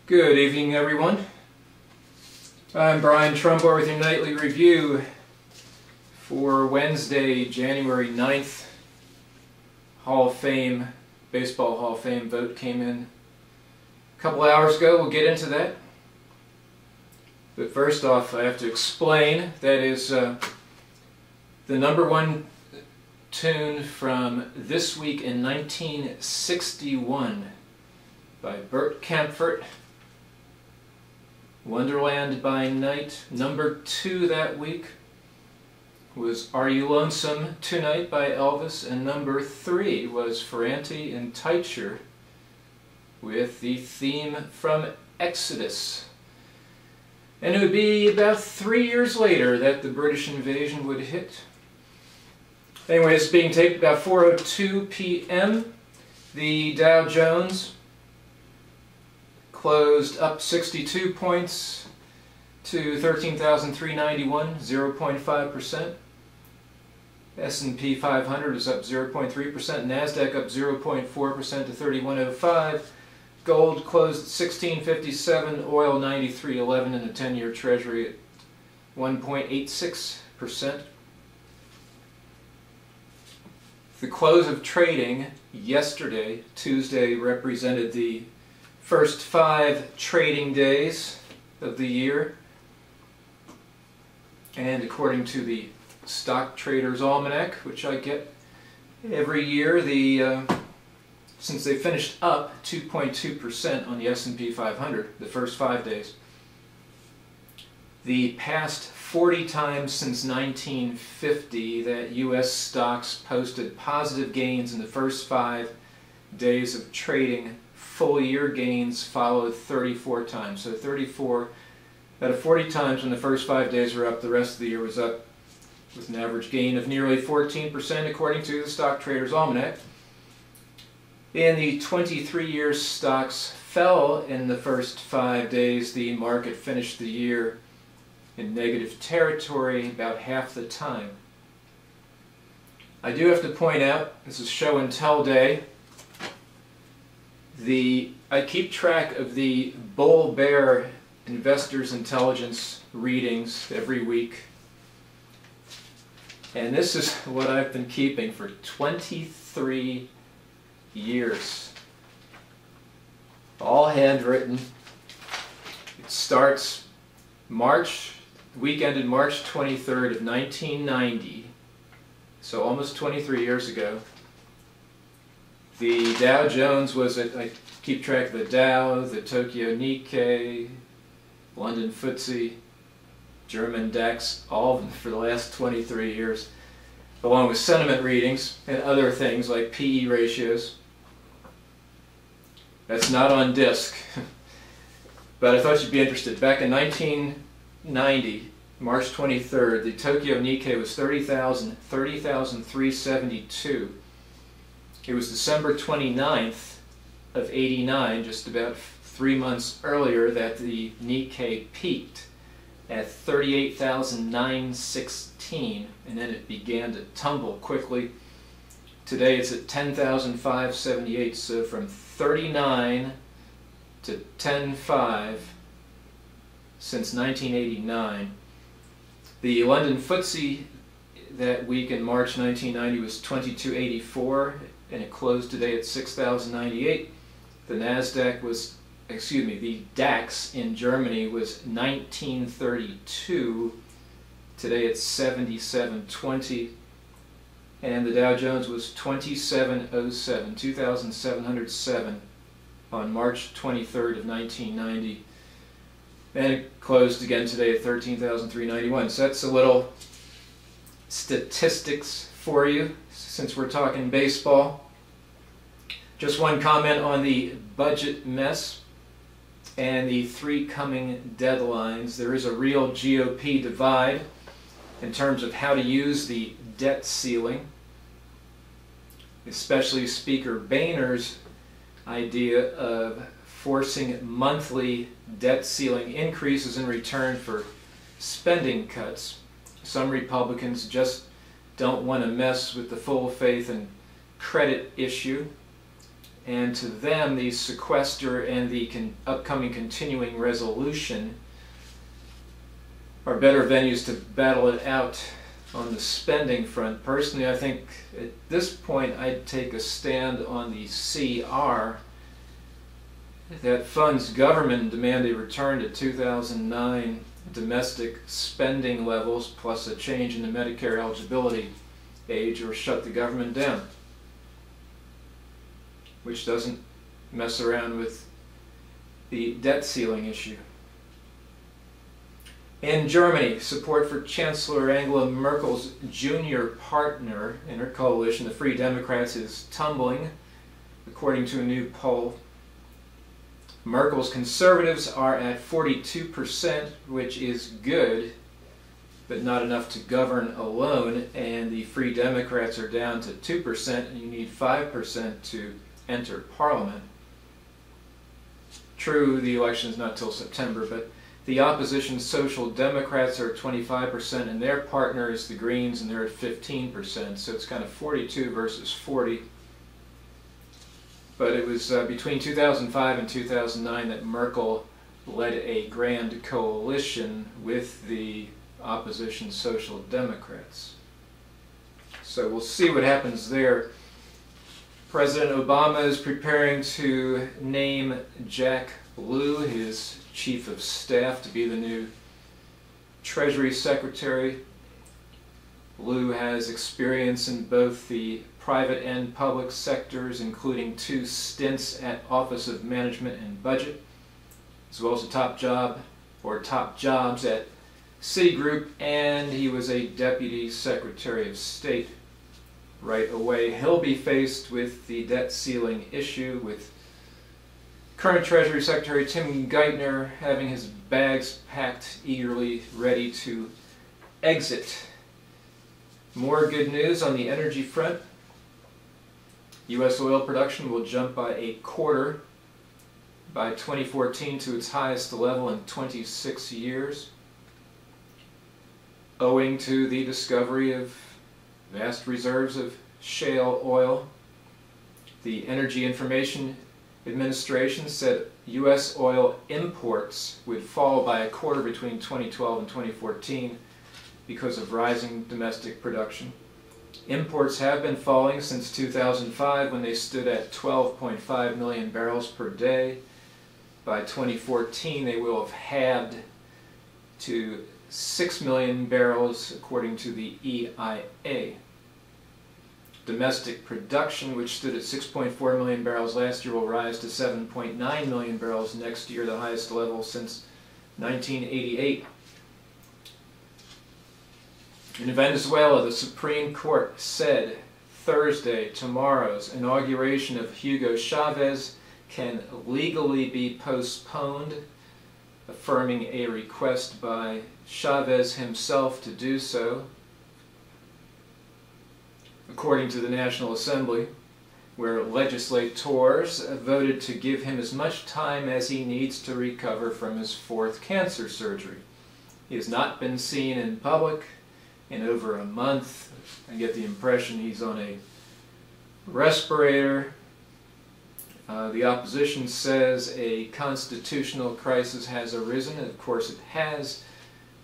Good evening, everyone. I'm Brian Trumbore with your nightly review for Wednesday, January 9th. Hall of Fame, Baseball Hall of Fame vote came in a couple hours ago. We'll get into that. But first off, I have to explain that is the number one tune from This Week in 1961 by Bert Kaempfert. Wonderland by Night. Number 2 that week was Are You Lonesome Tonight by Elvis, and number 3 was Ferrante and Teicher with the theme from Exodus. And it would be about 3 years later that the British invasion would hit. Anyway, it's being taped about 4:02 p.m. The Dow Jones closed up 62 points to 13,391, 0.5%. S&P 500 is up 0.3%. NASDAQ up 0.4% to 3105. Gold closed at 1657. Oil 93.11, and the 10-year Treasury at 1.86%. The close of trading yesterday, Tuesday, represented the first 5 trading days of the year, and according to the Stock Traders Almanac, which I get every year, since they finished up 2.2% on the S&P 500 the first 5 days, the past 40 times since 1950 that U.S. stocks posted positive gains in the first 5 days of trading, full year gains followed 34 times. So 34 out of 40 times when the first 5 days were up, the rest of the year was up with an average gain of nearly 14% according to the Stock Traders Almanac. In the 23 years stocks fell in the first 5 days, the market finished the year in negative territory about half the time. I do have to point out, this is show and tell day. I keep track of the Bull-Bear Investors Intelligence readings every week. And this is what I've been keeping for 23 years. All handwritten. It starts the week ended March 23rd of 1990, so almost 23 years ago. The Dow Jones was I keep track of the Dow, the Tokyo Nikkei, London FTSE, German DAX, all of them for the last 23 years, along with sentiment readings and other things like PE ratios. That's not on disk, but I thought you'd be interested. Back in 1990, March 23rd, the Tokyo Nikkei was 30,372. It was December 29th of 89, just about 3 months earlier, that the Nikkei peaked at 38,916, and then it began to tumble quickly. Today it's at 10,578, so from 39 to 10.5 since 1989. The London FTSE that week in March 1990 was 2284, and it closed today at 6,098. The NASDAQ was, the DAX in Germany was 1932. Today it's 7720. And the Dow Jones was 2707, 2,707 on March 23rd of 1990. And it closed again today at 13,391. So that's a little statistics for you, since we're talking baseball. Just one comment on the budget mess and the 3 coming deadlines. There is a real GOP divide in terms of how to use the debt ceiling, especially Speaker Boehner's idea of forcing monthly debt ceiling increases in return for spending cuts. Some Republicans just don't want to mess with the full faith and credit issue, and to them the sequester and the upcoming continuing resolution are better venues to battle it out on the spending front. Personally, I think at this point I'd take a stand on the CR that funds government and demand a return to 2009 domestic spending levels plus a change in the Medicare eligibility age, or shut the government down, which doesn't mess around with the debt ceiling issue. In Germany, support for Chancellor Angela Merkel's junior partner in her coalition, the Free Democrats, is tumbling, according to a new poll. Merkel's conservatives are at 42%, which is good, but not enough to govern alone, and the Free Democrats are down to 2%, and you need 5% to enter Parliament. True, the election is not till September, but the opposition Social Democrats are at 25%, and their partner is the Greens, and they're at 15%, so it's kind of 42 versus 40. But it was between 2005 and 2009 that Merkel led a grand coalition with the opposition Social Democrats. So we'll see what happens there. President Obama is preparing to name Jack Lew, his chief of staff, to be the new Treasury Secretary. Lew has experience in both the private and public sectors, including 2 stints at Office of Management and Budget, as well as a top jobs at Citigroup, and he was a Deputy Secretary of State. Right away, he'll be faced with the debt ceiling issue, with current Treasury Secretary Tim Geithner having his bags packed, eagerly ready to exit. More good news on the energy front. U.S. oil production will jump by 1/4 by 2014 to its highest level in 26 years, owing to the discovery of vast reserves of shale oil. The Energy Information Administration said U.S. oil imports would fall by 1/4 between 2012 and 2014 because of rising domestic production. Imports have been falling since 2005, when they stood at 12.5 million barrels per day. By 2014, they will have halved to 6 million barrels, according to the EIA. Domestic production, which stood at 6.4 million barrels last year, will rise to 7.9 million barrels next year, the highest level since 1988. In Venezuela, the Supreme Court said Thursday tomorrow's inauguration of Hugo Chavez can legally be postponed, affirming a request by Chavez himself to do so. According to the National Assembly, where legislators voted to give him as much time as he needs to recover from his 4th cancer surgery. He has not been seen in public in over a month. I get the impression he's on a respirator. The opposition says a constitutional crisis has arisen, and of course it has.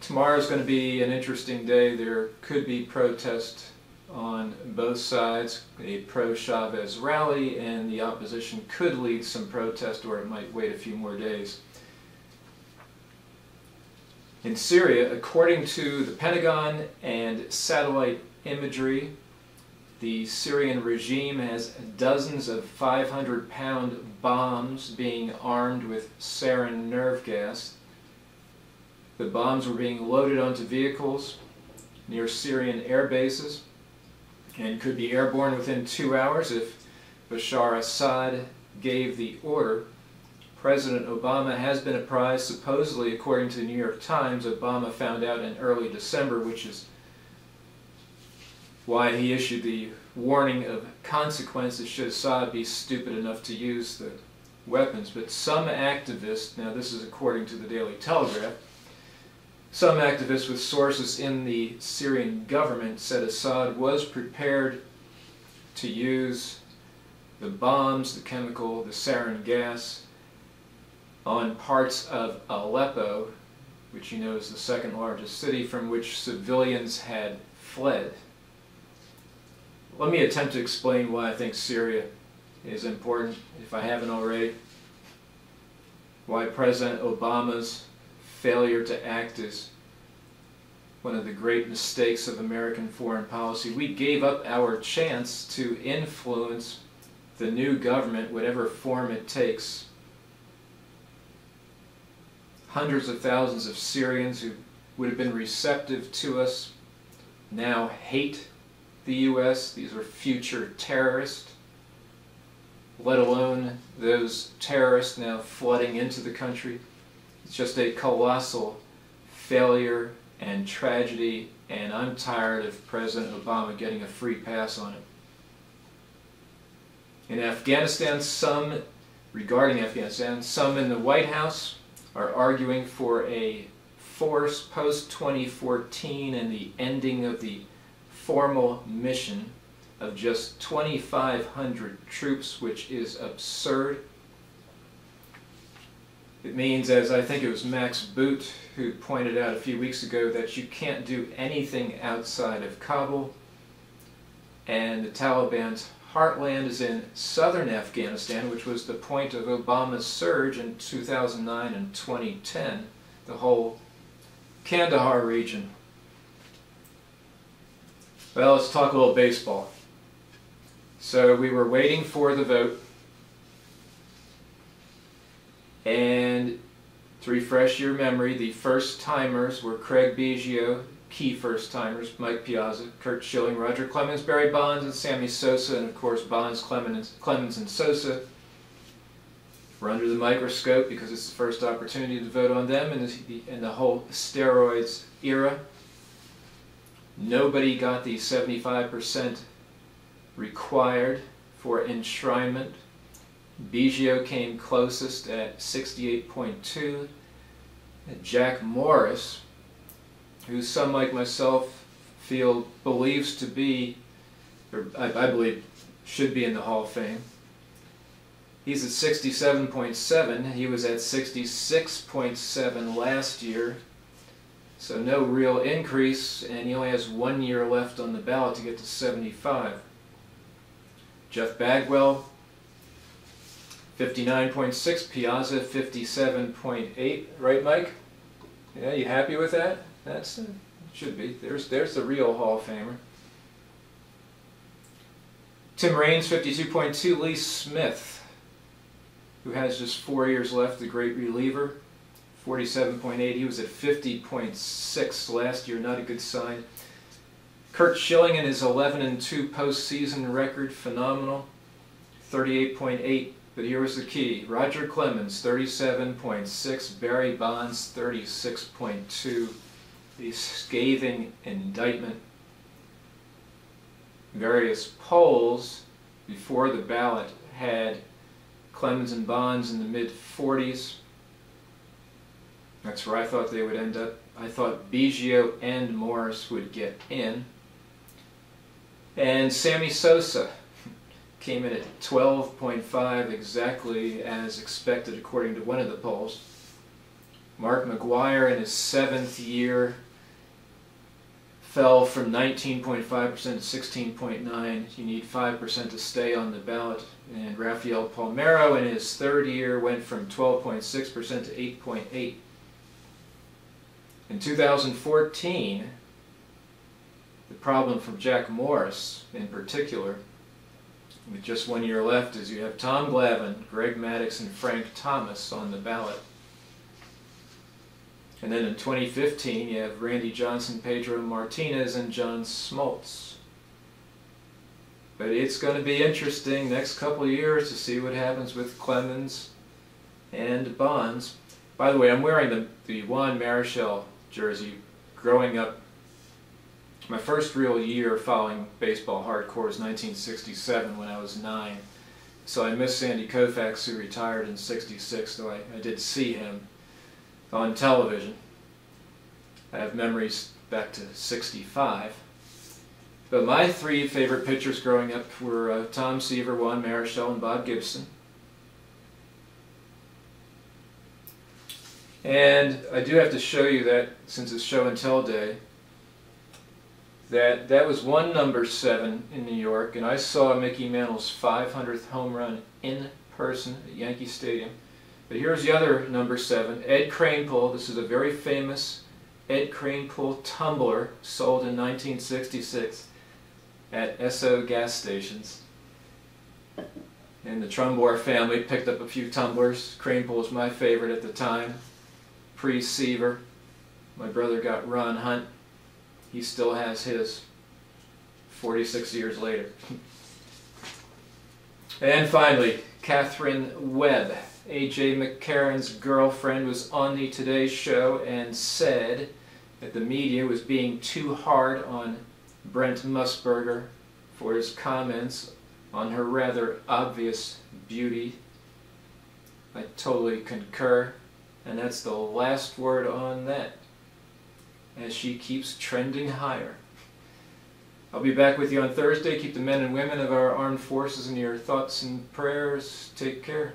Tomorrow's going to be an interesting day. There could be protest on both sides, a pro-Chavez rally, and the opposition could lead some protest, or it might wait a few more days. In Syria, according to the Pentagon and satellite imagery, the Syrian regime has dozens of 500-pound bombs being armed with sarin nerve gas. The bombs were being loaded onto vehicles near Syrian air bases and could be airborne within 2 hours if Bashar Assad gave the order. President Obama has been apprised, supposedly, according to the New York Times. Obama found out in early December, which is why he issued the warning of consequences should Assad be stupid enough to use the weapons. But some activists, now this is according to the Daily Telegraph, some activists with sources in the Syrian government said Assad was prepared to use the bombs, the chemical, the sarin gas on parts of Aleppo, which you know is the second largest city, from which civilians had fled. Let me attempt to explain why I think Syria is important, if I haven't already. Why President Obama's failure to act is one of the great mistakes of American foreign policy. We gave up our chance to influence the new government, whatever form it takes. Hundreds of thousands of Syrians who would have been receptive to us now hate the U.S. These are future terrorists, let alone those terrorists now flooding into the country. It's just a colossal failure and tragedy, and I'm tired of President Obama getting a free pass on it. In Afghanistan, regarding Afghanistan, some in the White House are arguing for a force post-2014 and the ending of the formal mission of just 2,500 troops, which is absurd. It means, as I think it was Max Boot who pointed out a few weeks ago, that you can't do anything outside of Kabul, and the Taliban's heartland is in southern Afghanistan, which was the point of Obama's surge in 2009 and 2010, the whole Kandahar region. Well, let's talk a little baseball. So we were waiting for the vote, and to refresh your memory, the first-timers were Craig Biggio, key first-timers, Mike Piazza, Curt Schilling, Roger Clemens, Barry Bonds, and Sammy Sosa, and of course Bonds, Clemens, and Sosa were under the microscope because it's the first opportunity to vote on them in the whole steroids era. Nobody got the 75% required for enshrinement. Biggio came closest at 68.2. Jack Morris, who some like myself believes to be, or I believe should be in the Hall of Fame. He's at 67.7. He was at 66.7 last year. So no real increase, and he only has 1 year left on the ballot to get to 75. Jeff Bagwell, 59.6, Piazza, 57.8. Right, Mike? Yeah, you happy with that? That's should be. There's the real Hall of Famer. Tim Raines, 52.2. Lee Smith, who has just 4 years left, the great reliever, 47.8. He was at 50.6 last year, not a good sign. Curt Schilling and his 11-2 postseason record, phenomenal, 38.8. But here was the key. Roger Clemens, 37.6. Barry Bonds, 36.2. The scathing indictment. Various polls before the ballot had Clemens and Bonds in the mid-40s. That's where I thought they would end up. I thought Biggio and Morris would get in. And Sammy Sosa came in at 12.5, exactly as expected according to one of the polls. Mark McGwire, in his 7th year, fell from 19.5% to 16.9%. You need 5% to stay on the ballot. And Rafael Palmeiro, in his 3rd year, went from 12.6% to 8.8%. In 2014, the problem for Jack Morris in particular, with just 1 year left, is you have Tom Glavine, Greg Maddux, and Frank Thomas on the ballot. And then in 2015, you have Randy Johnson, Pedro Martinez, and John Smoltz. But it's going to be interesting next couple of years to see what happens with Clemens and Bonds. By the way, I'm wearing the Juan Marichal jersey. Growing up, my first real year following baseball hardcore was 1967 when I was 9. So I miss Sandy Koufax, who retired in '66, though I did see him on television. I have memories back to '65. But my three favorite pitchers growing up were Tom Seaver, Juan Marichal, and Bob Gibson. And I do have to show you that, since it's show and tell day, that was one number 7 in New York, and I saw Mickey Mantle's 500th home run in person at Yankee Stadium. But here's the other number 7, Ed Kranepool. This is a very famous Ed Kranepool tumbler sold in 1966 at Esso gas stations. And the Trumbore family picked up a few tumblers. Kranepool was my favorite at the time, pre-Seaver. My brother got Ron Hunt. He still has his 46 years later. And finally, Catherine Webb, A.J. McCarron's girlfriend, was on the Today Show and said that the media was being too hard on Brent Musburger for his comments on her rather obvious beauty. I totally concur, and that's the last word on that, as she keeps trending higher. I'll be back with you on Thursday. Keep the men and women of our armed forces in your thoughts and prayers. Take care.